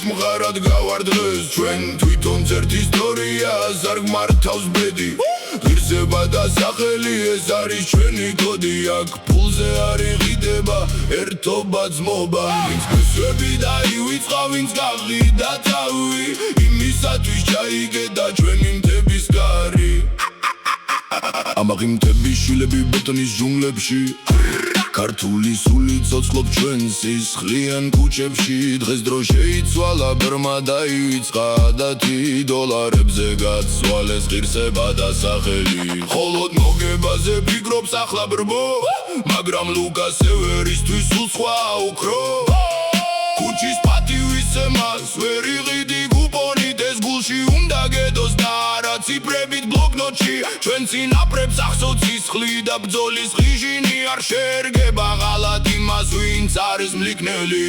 მღარად გავარდნეს ჩვენ თვითონ ძერთ ისტორიას არ გმართავს ბედი ღირსება და სახელი ეს არის ჩვენი კოდი აქ ფულზე არ იყიდება ერთობა ძმობა ვინც გესვები დაივიწყა ვინც გაღიდა თავი იმისათვის ჩაიგდა ჩვენი მთების კარი ამაღი მთების შვილები ბეტონის ჯუნგლებში ქართული სული ცოცხლობ ჩვენ სისხლიან ქუჩებში დღეს დრო შეიცვალა ბრმა დაივიწყა ადათი დოლარებზე გაცვალეს ღირსება და სახელი ხოლოდ მოგებაზე ფიქრობს ახლა ბრბო მაგრამ ლუკას ევერისთვის სულ სხვა უკრო ქუჩის პატივის ემას ვერ იყიდი გუპონით ეს გულში უნდა გედოს და არა ციფრებით ბლოკნოტში ჩვენ წინაპრებს ახსოვს სისხლი და ბრძოლის ღიჟინი არ შეერგება ღალატ იმას ვინც არის მლიქნელი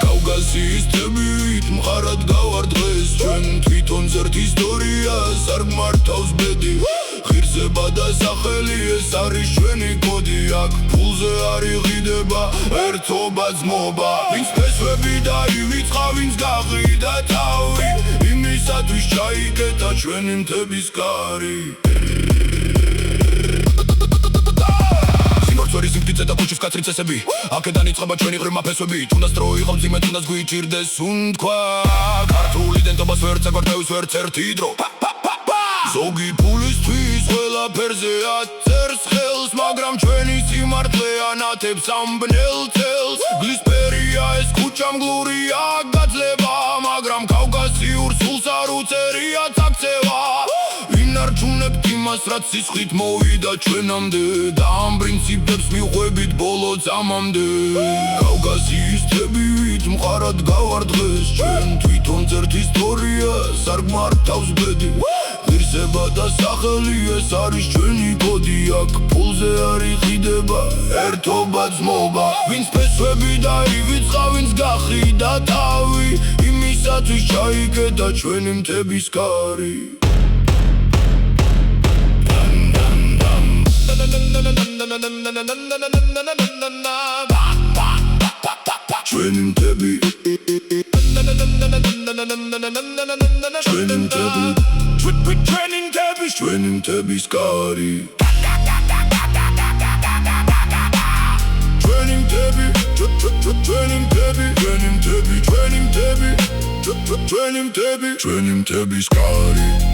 კავკასიის თემით მღარად გავარდღეს ჩვენ თვითონ ზერთ ისტორიას არ გმართავს ბედი ღირსება და სახელი ეს არის ჩვენი კოდი აქ ფულზე არ იყიდება ერთობა ძმობა ვინც ფესვები დაივიწყა ვინც გაღიდა თავი იმისათვის ჩაიგდა ჩვენი მთების კარი სინორცვერი სიმტკიცე და ქუჩის კაცრი წესები აქედან იწყება ჩვენი ღრმა ფესვები თუნდაც დრო იყო მძიმე თუნდაც გვიჭირდეს უნთქვა ქართული დენტობას ვერ წაგვარდნევის ვერც ერთი დრო ზოგი ფულისთვის ყველაფერზე აწერს ხელს მაგრამ ჩვენი სიმართლე ანათებს ამბნელ თელს გლისპერია ეს ქუჩა მგლურია გაძლება მაგრამ კავკასიურ სულს არ უწერია წაქცევა ვინ არჩუნებთ იმას რაც სისხლით მოვიდა ჩვენამდე და ამ პრინციპებს მივყვებით ბოლო წამამდე კავკასიის თემით მყარად გავარდღეს ჩვენ თვითონ ძერთ ისტორიას არ გმართავს ბედი ღირსება და სახელი ეს არის ჩვენი კოდი აქ ფულზე არ იყიდება ერთობა ძმობა ვინც ფესვები დაივიწყა ვინც გაღიდა თავი იმისათვის ჩაიგდა ჩვენი მთების კარი ჩვენი მთები ჩვენი მთების კარი ჩვენი მთები ჩვენი მთების კარი